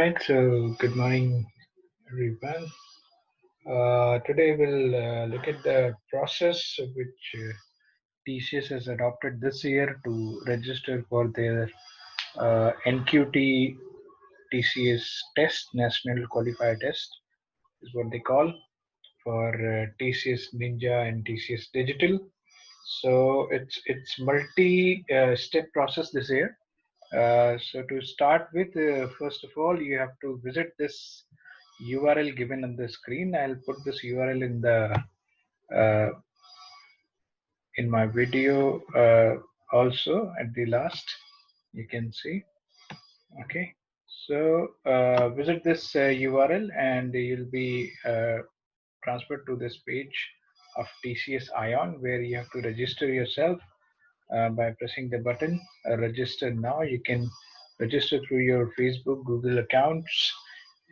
Alright, so good morning, everyone. Today we'll look at the process which TCS has adopted this year to register for their NQT TCS test, National Qualifier Test, is what they call for TCS Ninja and TCS Digital. So it's multi-step process this year. So to start with, first of all, you have to visit this URL given on the screen. I'll put this URL uh, in my video also at the last. You can see. Okay. So visit this URL and you'll be transferred to this page of TCS Ion where you have to register yourself by pressing the button register now. You can register through your Facebook, Google accounts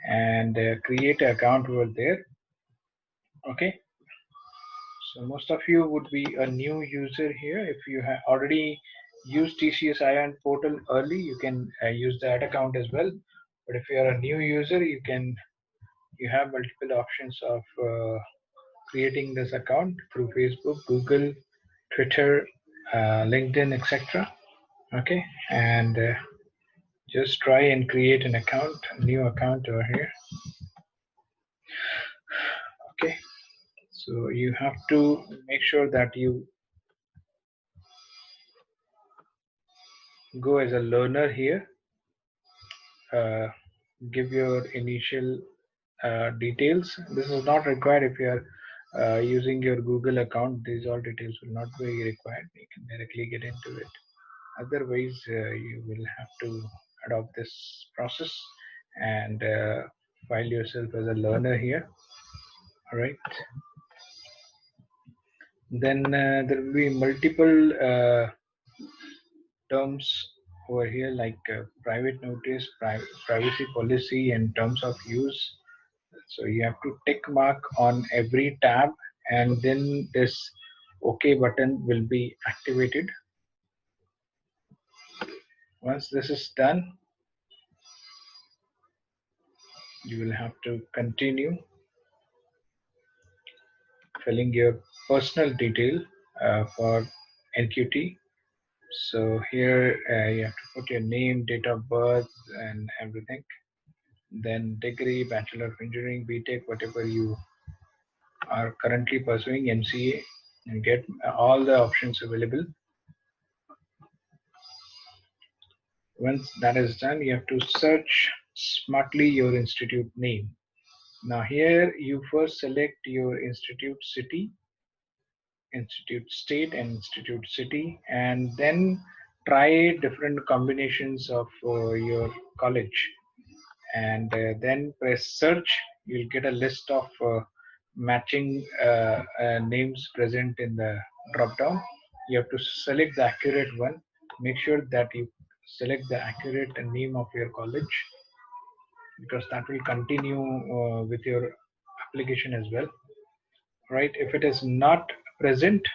and create an account over there. Okay, so most of you would be a new user here. If you have already used TCS Ion portal early, you can use that account as well. But if you are a new user, you have multiple options of creating this account through Facebook, Google, Twitter, LinkedIn, etc. Okay, and just try and create an account, a new account over here. Okay, so you have to make sure that you go as a learner here. Give your initial details. This is not required if you are using your Google account. These all details will not be required. You can directly get into it. Otherwise, you will have to adopt this process and file yourself as a learner here. All right. Then there will be multiple terms over here like private notice, privacy policy, and terms of use. So you have to tick mark on every tab, and then this OK button will be activated. Once this is done, you will have to continue filling your personal detail for NQT. So here you have to put your name, date of birth, and everything. Then degree, Bachelor of Engineering, BTech, whatever you are currently pursuing, MCA, and get all the options available. Once that is done, you have to search smartly your institute name. Now here you first select your institute city, institute state, and institute city, and then try different combinations of your college, and then press search. You'll get a list of matching names present in the drop down. You have to select the accurate one. Make sure that you select the accurate name of your college because that will continue with your application as well. Right, if it is not present,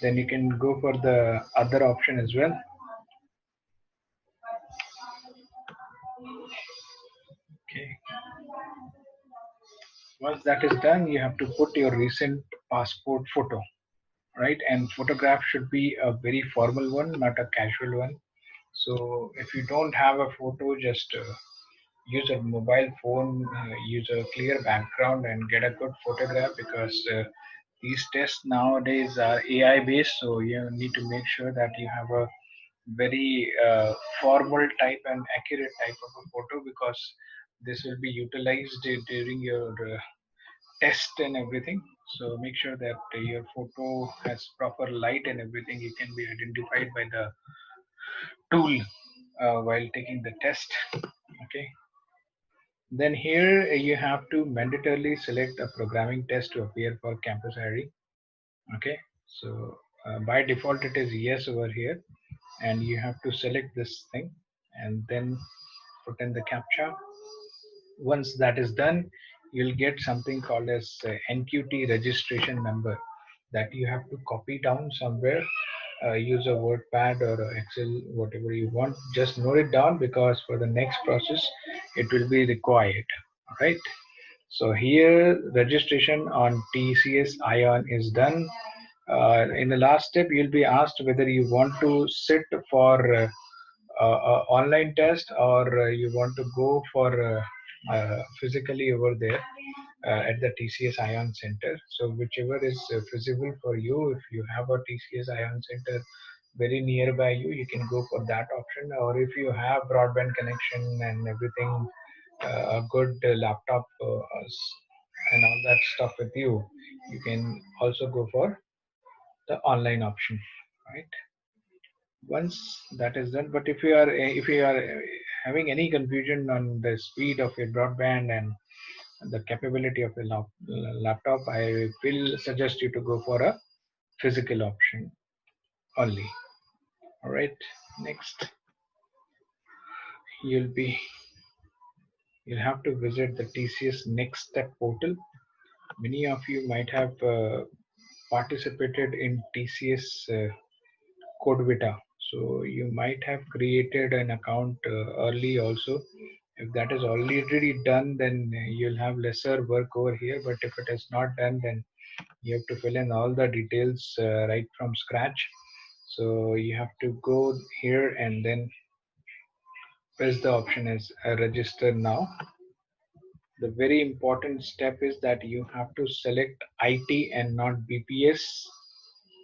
then you can go for the other option as well. Okay, once that is done, you have to put your recent passport photo, right? And photograph should be a very formal one, not a casual one. So if you don't have a photo, just use a mobile phone, use a clear background and get a good photograph because these tests nowadays are AI based. So you need to make sure that you have a very formal type and accurate type of a photo because this will be utilized during your test and everything. So make sure that your photo has proper light and everything. You can be identified by the tool while taking the test. Okay. Then here you have to mandatorily select a programming test to appear for campus hiring. Okay. So by default it is yes over here, and you have to select this thing and then put in the captcha. Once that is done, you'll get something called as NQT registration number that you have to copy down somewhere. Use a WordPad or a Excel, whatever you want. Just note it down because for the next process, it will be required. All right. So here registration on TCS Ion is done. In the last step, you'll be asked whether you want to sit for online test or you want to go for physically over there at the TCS Ion Center. So whichever is feasible for you, if you have a TCS Ion Center very nearby you, you can go for that option. Or if you have broadband connection and everything, a good laptop and all that stuff with you, you can also go for the online option, right? Once that is done, but if you are having any confusion on the speed of your broadband and the capability of your laptop, I will suggest you to go for a physical option only. All right, next you'll be you'll have to visit the TCS Next Step portal. Many of you might have participated in TCS Codevita. So you might have created an account early also. If that is already done, then you'll have lesser work over here. But if it is not done, then you have to fill in all the details right from scratch. So you have to go here and then press the option as register now. The very important step is that you have to select IT and not BPS.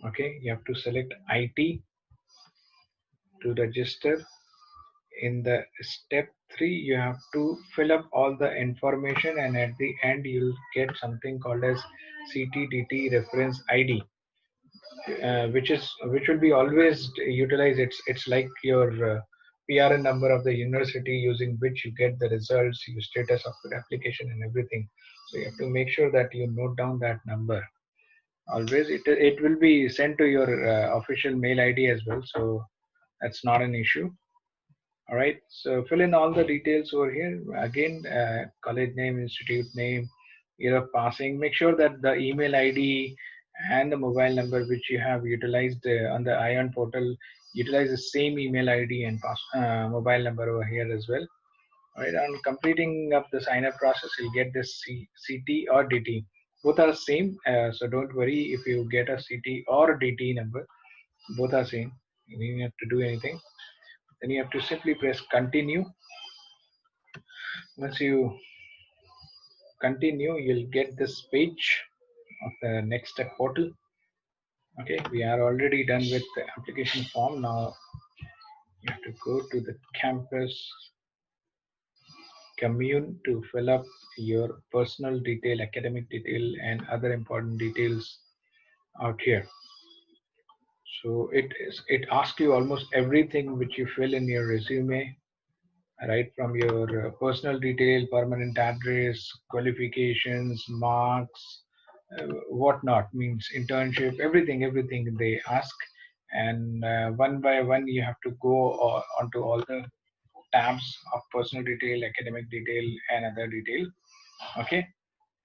Okay, you have to select IT to register. In the step 3, you have to fill up all the information, and at the end you'll get something called as CTDT reference ID, which will be always utilized. It's like your PRN number of the university using which you get the results, your status of your application and everything. So you have to make sure that you note down that number always. It will be sent to your official mail ID as well, so that's not an issue. All right, so fill in all the details over here. Again, college name, institute name, year of passing. Make sure that the email ID and the mobile number which you have utilized on the ION portal, utilize the same email ID and mobile number over here as well. All right, on completing up the sign up process, you'll get this CT or DT. Both are same, so don't worry if you get a CT or DT number. Both are same. You don't have to do anything. Then you have to simply press continue. Once you continue, you'll get this page of the next step portal. Okay, we are already done with the application form. Now you have to go to the campus commune to fill up your personal detail, academic detail, and other important details out here. So it asks you almost everything which you fill in your resume, right from your personal detail, permanent address, qualifications, marks, whatnot, means internship, everything they ask. And one by one, you have to go onto all the tabs of personal detail, academic detail, and other detail. Okay.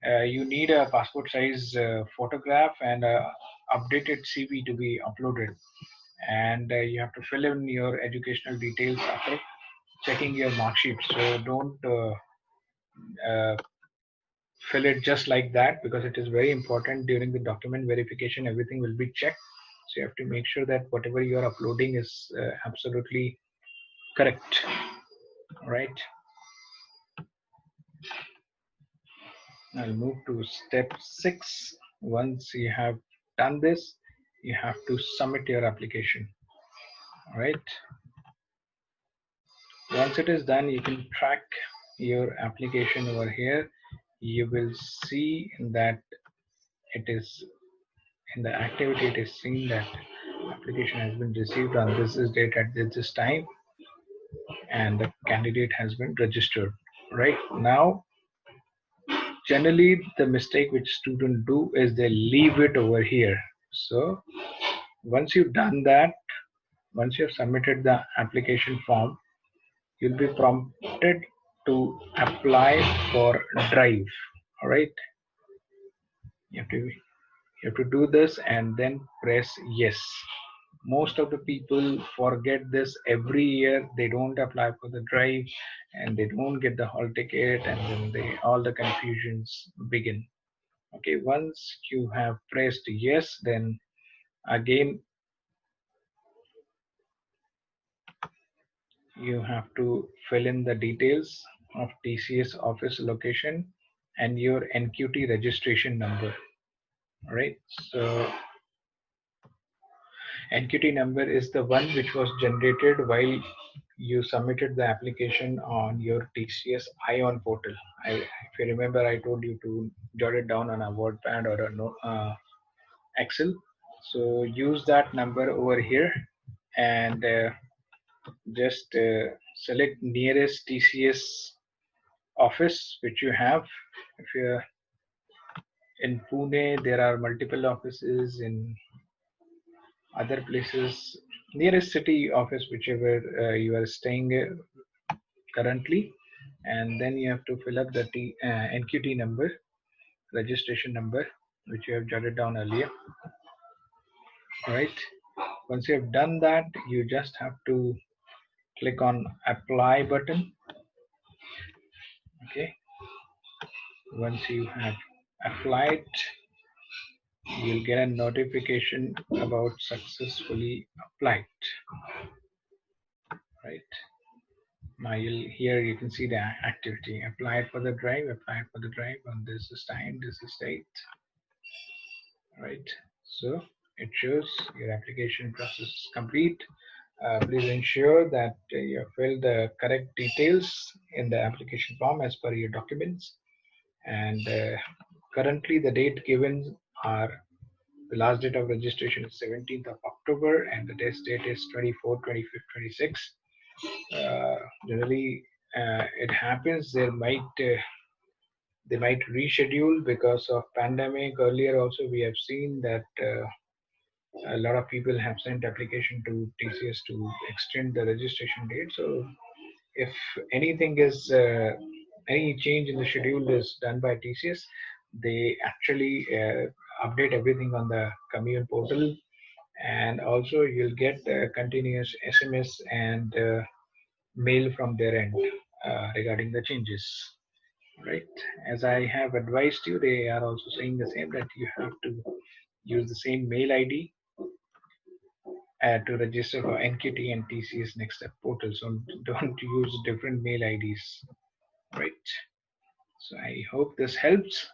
You need a passport size photograph and a updated CV to be uploaded. And you have to fill in your educational details after checking your mark sheet. So don't uh, fill it just like that, because it is very important during the document verification. Everything will be checked. So you have to make sure that whatever you are uploading is absolutely correct. All right. I'll move to step 6. Once you have done this, you have to submit your application. All right. Once it is done, you can track your application over here. You will see that it is in the activity, it is seen that application has been received on this date at this time, and the candidate has been registered. Right now, generally the mistake which students do is they leave it over here. So once you've done that, once you've submitted the application form, you'll be prompted to apply for drive. All right, you have to do this and then press yes. Most of the people forget this every year. They don't apply for the drive and they don't get the hall ticket, and then all the confusions begin. Okay, once you have pressed yes, then again you have to fill in the details of TCS office location and your NQT registration number. All right, so NQT number is the one which was generated while you submitted the application on your TCS ION portal. If you remember, I told you to jot it down on a WordPad or a Excel. So use that number over here and just select nearest TCS office which you have. If you're in Pune, there are multiple offices in other places. Nearest city office, whichever you are staying currently, and then you have to fill up the NQT number, registration number, which you have jotted down earlier. Right. Once you have done that, you just have to click on apply button. Okay. Once you have applied, you'll get a notification about successfully applied. Right. Now here you can see the activity. Applied for the drive, applied for the drive on this is time, this is date. Right. So it shows your application process is complete. Please ensure that you have filled the correct details in the application form as per your documents. And currently the date given are the last date of registration is 17th of October and the test date is 24, 25, 26. Generally, it happens. They might reschedule because of pandemic. Earlier, also we have seen that a lot of people have sent application to TCS to extend the registration date. So, if anything is any change in the schedule is done by TCS, they actually update everything on the commune portal, and also you'll get continuous SMS and mail from their end regarding the changes. Right, as I have advised you, they are also saying the same, that you have to use the same mail ID to register for NQT and TCS Next Step portal. So don't use different mail IDs. Right. So I hope this helps.